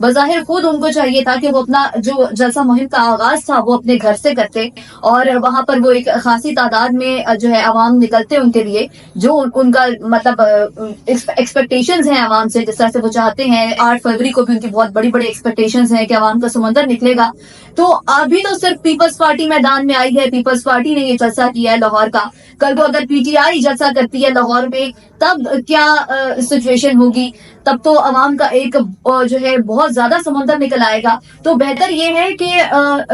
بظاہر خود ان کو چاہیے تھا کہ وہ اپنا جو جلسہ مہم کا آغاز تھا وہ اپنے گھر سے کرتے اور وہاں پر وہ ایک خاصی تعداد میں جو ہے عوام نکلتے ان کے لیے جو ان کا مطلب ایکسپیکٹیشنز ہیں عوام سے، جس طرح سے وہ چاہتے ہیں. 8 فروری کو بھی ان کی بہت بڑی بڑی ایکسپیکٹیشنز ہیں کہ عوام کا سمندر نکلے گا. تو ابھی تو صرف پیپلز پارٹی میدان میں آئی ہے، پیپلز پارٹی نے یہ جلسہ کیا ہے لاہور کا. کل کو اگر پی ٹی آئی جلسہ کرتی ہے لاہور میں تب کیا سچویشن ہوگی؟ تب تو عوام کا ایک جو ہے بہت زیادہ سمندر نکل آئے گا. تو بہتر یہ ہے کہ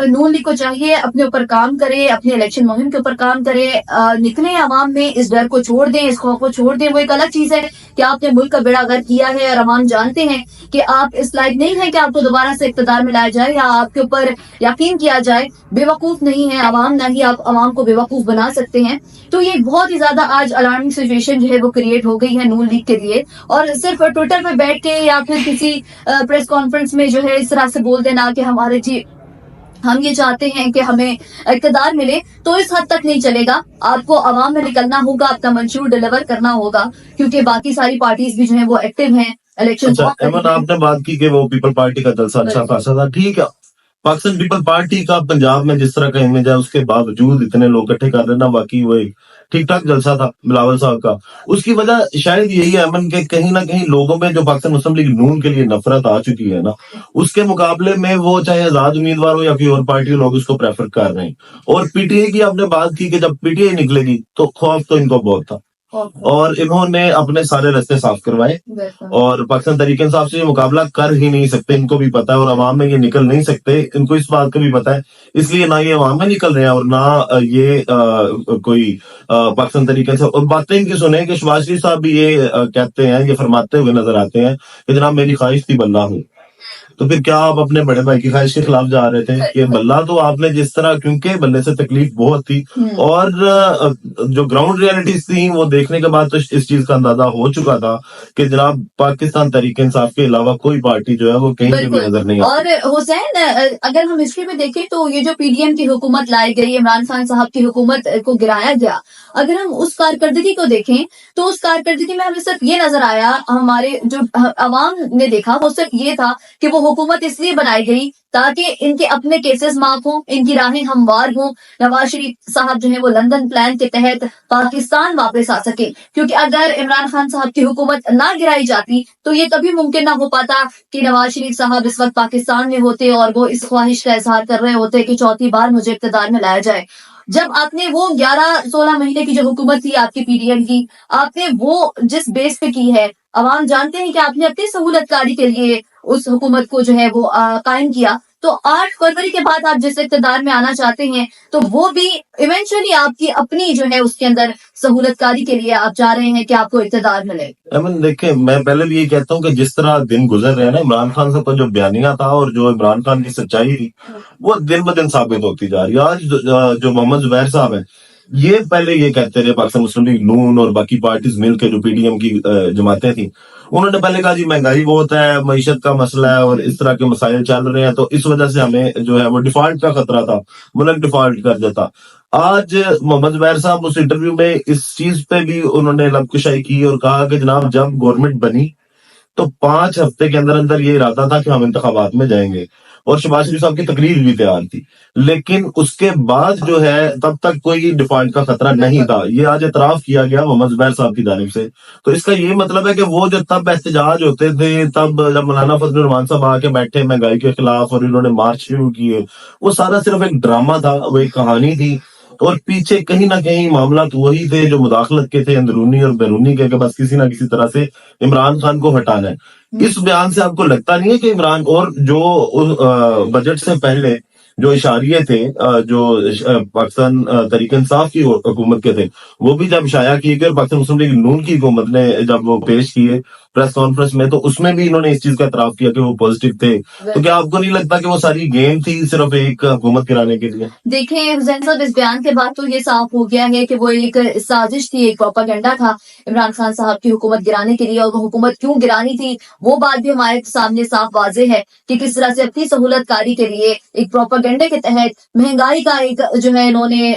نون لیگ کو چاہیے اپنے اوپر کام کرے، اپنی الیکشن مہم کے اوپر کام کرے، نکلے عوام میں، اس ڈر کو چھوڑ دیں، اس خوف کو چھوڑ دیں. وہ ایک الگ چیز ہے کہ آپ نے ملک کا بیڑا غرق کیا ہے اور عوام جانتے ہیں کہ آپ اس لائق نہیں ہیں کہ آپ کو دوبارہ سے اقتدار میں لایا جائے یا آپ کے اوپر یقین کیا جائے. بے وقوف نہیں ہے عوام، نہ ہی آپ عوام کو بے وقوف بنا سکتے ہیں. تو یہ بہت ہی زیادہ آج الارمنگ سچویشن جو ہے وہ کریٹ ہو گئی ہے نون لیگ کے لیے. اور صرف ٹویٹر پہ بیٹھ کے یا پھر کسی پریس کانفرنس میں جو ہے اس طرح سے بول دینا کہ ہمارے جی ہم یہ چاہتے ہیں کہ ہمیں اقتدار ملے، تو اس حد تک نہیں چلے گا. آپ کو عوام میں نکلنا ہوگا، اپنا منشور ڈیلیور کرنا ہوگا، کیونکہ باقی ساری پارٹیز بھی جو ہیں وہ ایکٹیو ہیں. الیکشن اچھا ایمن، آپ نے بات کی کہ وہ پیپل پارٹی کا جلسہ اچھا خاصا تھا، ٹھیک ہے. پاکستان پیپل پارٹی کا پنجاب میں جس طرح کا امیج ہے، اس کے باوجود اتنے لوگ اکٹھے کر لینا واقعی وہ ایک ٹھیک ٹھاک جلسہ تھا بلاول صاحب کا. اس کی وجہ شاید یہی ہے امن کہ کہیں نہ کہیں لوگوں میں جو پاکستان مسلم لیگ نون کے لیے نفرت آ چکی ہے نا، اس کے مقابلے میں وہ چاہے آزاد امیدوار ہو یا کوئی اور پارٹی، لوگ اس کو پریفر کر رہے ہیں. اور پی ٹی آئی کی آپ نے بات کی کہ جب پی ٹی آئی نکلے گی تو خوف تو ان کو بہت تھا، اور انہوں نے اپنے سارے راستے صاف کروائے اور پاکستان تحریک انصاف سے یہ مقابلہ کر ہی نہیں سکتے. ان کو بھی پتا ہے اور عوام میں یہ نکل نہیں سکتے، ان کو اس بات کا بھی پتا ہے. اس لیے نہ یہ عوام میں نکل رہے ہیں اور نہ یہ کوئی پاکستان تحریک انصاف. اور باتیں ان کی سنیں کہ شہباز شریف صاحب بھی یہ کہتے ہیں، یہ فرماتے ہوئے نظر آتے ہیں کہ جناب میری خواہش تھی بلہ ہوں. تو پھر کیا آپ اپنے بڑے بھائی کی خواہش کے خلاف جا رہے تھے کہ بلہ تو آپ نے جس طرح، کیونکہ بلے سے تکلیف بہت تھی اور جو گراؤنڈ ریالٹیز تھیں وہ دیکھنے کے بعد تو اس چیز کا اندازہ ہو چکا تھا کہ جناب پاکستان تحریک انصاف کے علاوہ کوئی پارٹی جو ہے وہ کہیں پہ بھی نظر نہیں آتی. اور حسین اگر ہم ہسٹری میں دیکھیں تو یہ جو پی ڈی ایم کی حکومت لائی گئی، عمران خان صاحب کی حکومت کو گرایا گیا، اگر ہم اس کارکردگی کو دیکھیں تو اس کارکردگی میں ہمیں صرف یہ نظر آیا، ہمارے جو عوام نے دیکھا وہ صرف یہ تھا کہ وہ حکومت اس لیے بنائی گئی تاکہ ان کے اپنے کیسز معاف ہوں، ان کی راہیں ہموار ہوں، نواز شریف صاحب جو ہے وہ لندن پلان کے تحت پاکستان واپس آ سکے. کیونکہ اگر عمران خان صاحب کی حکومت نہ گرائی جاتی تو یہ کبھی ممکن نہ ہو پاتا کہ نواز شریف صاحب اس وقت پاکستان میں ہوتے اور وہ اس خواہش کا اظہار کر رہے ہوتے کہ چوتھی بار مجھے اقتدار میں لایا جائے. جب آپ نے وہ 11-16 مہینے کی جو حکومت تھی آپ کی پی ڈی ایم کی، آپ نے وہ جس بیس پہ کی ہے، عوام جانتے ہیں کہ آپ نے اپنی سہولت کاری کے لیے اس حکومت کو جو ہے وہ قائم کیا. تو 8 فروری کے بعد آپ جس اقتدار میں آنا چاہتے ہیں تو وہ بھی ایونچولی آپ کی اپنی جو ہے اس کے اندر سہولت کاری کے لیے آپ چاہ رہے ہیں کہ آپ کو اقتدار ملے. امن دیکھیں، میں پہلے بھی یہ کہتا ہوں کہ جس طرح دن گزر رہے ہیں نا، عمران خان صاحب کا جو بیانیہ تھا اور جو عمران خان کی سچائی تھی وہ دن بدن ثابت ہوتی جا رہی ہے. آج جو محمد زبیر صاحب ہیں، یہ پہلے یہ کہتے رہے، پاکستان مسلم لیگ نون اور باقی پارٹیز مل کے جو پی ڈی ایم کی جماعتیں تھیں، انہوں نے پہلے کہا جی مہنگائی بہت ہے، معیشت کا مسئلہ ہے اور اس طرح کے مسائل چل رہے ہیں، تو اس وجہ سے ہمیں جو ہے وہ ڈیفالٹ کا خطرہ تھا، ملک ڈیفالٹ کر دیتا. آج محمد زبیر صاحب اس انٹرویو میں اس چیز پہ بھی انہوں نے لب کشائی کی اور کہا کہ جناب جب گورنمنٹ بنی تو 5 ہفتے کے اندر اندر یہ ارادہ تھا کہ ہم انتخابات میں جائیں گے، اور شہباز شریف صاحب کی تقریر بھی تیار تھی، لیکن اس کے بعد جو ہے تب تک کوئی ڈیفالٹ کا خطرہ نہیں تھا. یہ آج اعتراف کیا گیا محمد زبیر صاحب کی جانب سے. تو اس کا یہ مطلب ہے کہ وہ جو تب احتجاج ہوتے تھے، تب جب مولانا فضل الرحمان صاحب آ کے بیٹھے مہنگائی کے خلاف اور انہوں نے مارچ شروع کیے، وہ سارا صرف ایک ڈرامہ تھا، وہ ایک کہانی تھی، اور پیچھے کہیں نہ کہیں معاملات وہی تھے جو مداخلت کے تھے، اندرونی اور بیرونی کے، کہ بس کسی نہ کسی طرح سے عمران خان کو ہٹانا ہے. اس بیان سے آپ کو لگتا نہیں ہے کہ عمران اور جو بجٹ سے پہلے جو اشاریے تھے جو پاکستان تحریک انصاف کی حکومت کے تھے، وہ بھی جب شائع کیے گئے اور پاکستان مسلم لیگ نون کی حکومت نے جب وہ پیش کیے پریس کانفرنس میں، تو اس میں بھی انہوں نے اس چیز کا اعتراف کیا کہ وہ پازیٹیو تھے. تو کیا آپ کو نہیں لگتا کہ وہ ساری گیم تھی صرف ایک حکومت گرانے کے لیے؟ دیکھیں حسین صاحب، اس بیان کے بعد تو یہ صاف ہو گیا ہے کہ وہ ایک سازش تھی، ایک پروپیگنڈا تھا عمران خان صاحب کی حکومت گرانے کے لیے. اور وہ حکومت کیوں گرانی تھی وہ بات بھی ہمارے سامنے صاف واضح ہے کہ کس طرح سے اپنی سہولت کاری کے لیے ایک پروپیگنڈے کے تحت مہنگائی کا ایک جو ہے انہوں نے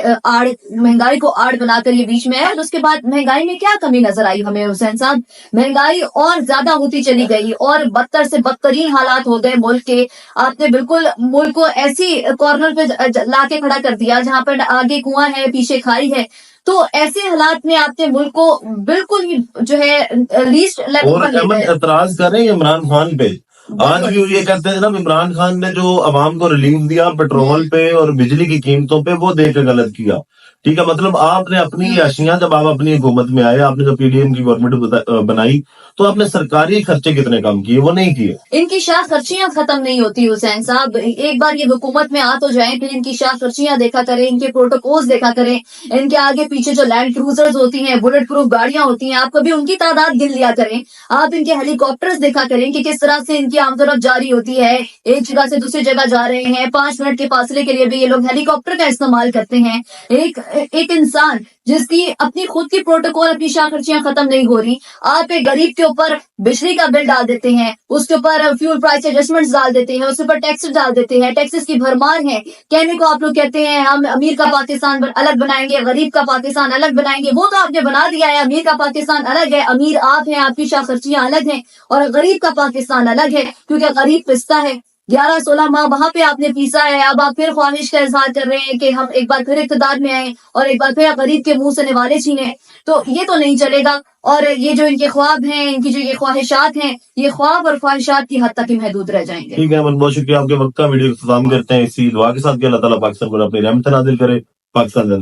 مہنگائی کو آڑ بنا کر یہ بیچ میں ہے. اور اس کے بعد مہنگائی میں کیا کمی نظر آئی ہمیں حسین صاحب؟ مہنگائی اور زیادہ ہوتی چلی گئی اور بدتر سے بدترین حالات ہو گئے ملک کے. آپ نے بالکل ملک کو ایسی کارنر پہ لا کے کھڑا کر دیا جہاں پر آگے کنواں ہے پیچھے کھائی ہے. تو ایسے حالات میں آپ نے ملک کو بالکل ہی جو ہے لیسٹ لیول اور پر لے امن گئے. اعتراض کر رہے ہیں عمران خان پہ. آج بھی وہ یہ کہتے ہیں نا عمران خان نے جو عوام کو ریلیف دیا پیٹرول پہ اور بجلی کی قیمتوں پہ وہ دے کے غلط کیا. ٹھیک ہے, مطلب آپ نے اپنی اشیاء جب آپ اپنی حکومت میں آئے, آپ نے جب پی ڈی ایم کی گورنمنٹ بنائی تو آپ نے سرکاری خرچے کتنے کم کیے؟ وہ نہیں کیے. ان کی شاخ خرچیاں ختم نہیں ہوتی حسین صاحب. ایک بار یہ حکومت میں آ تو جائیں, پھر ان کی شاخ خرچیاں دیکھا کریں, ان کے پروٹوکولز دیکھا کریں, ان کے آگے پیچھے جو لینڈ کروزرز ہوتی ہیں, بلٹ پروف گاڑیاں ہوتی ہیں, آپ کبھی ان کی تعداد گن لیا کریں. آپ ان کے ہیلی کاپٹرز دیکھا کریں کہ کس طرح سے ان کی آمد و رفت جاری ہوتی ہے. ایک جگہ سے دوسری جگہ جا رہے ہیں, 5 منٹ کے فاصلے کے لیے بھی یہ لوگ ہیلی کاپٹر کا استعمال کرتے ہیں. ایک انسان جس کی اپنی خود کی پروٹوکول, اپنی شاخ خرچیاں ختم نہیں ہو رہی, آپ ایک غریب کے اوپر بجلی کا بل ڈال دیتے ہیں, اس کے اوپر فیول پرائس ایڈجسٹمنٹ ڈال دیتے ہیں, اس کے اوپر ٹیکس ڈال دیتے ہیں, ٹیکسز کی بھرمار ہے. کہنے کو آپ لوگ کہتے ہیں ہم امیر کا پاکستان الگ بنائیں گے, غریب کا پاکستان الگ بنائیں گے. وہ تو آپ نے بنا دیا ہے, امیر کا پاکستان الگ ہے, امیر آپ ہیں, آپ کی شاخ خرچیاں الگ ہیں, اور غریب کا پاکستان الگ ہے کیونکہ غریب پستا ہے. 11-16 ماہ وہاں پہ آپ نے پیسا ہے. اب آپ پھر خواہش کا اظہار کر رہے ہیں کہ ہم ایک بار پھر اقتدار میں آئیں اور ایک بار پھر غریب کے منہ سے نوالے چھینیں. تو یہ تو نہیں چلے گا. اور یہ جو ان کے خواب ہیں, ان کی جو یہ خواہشات ہیں, یہ خواب اور خواہشات کی حد تک ہی محدود رہ جائیں گے. ٹھیک ہے امن, بہت شکریہ آپ کے وقت کا. ویڈیو کو اختتام کرتے ہیں اسی دعا کے ساتھ کہ اللہ تعالیٰ پاکستان پر اپنی رحمت نازل کرے. پاکستان زندہ.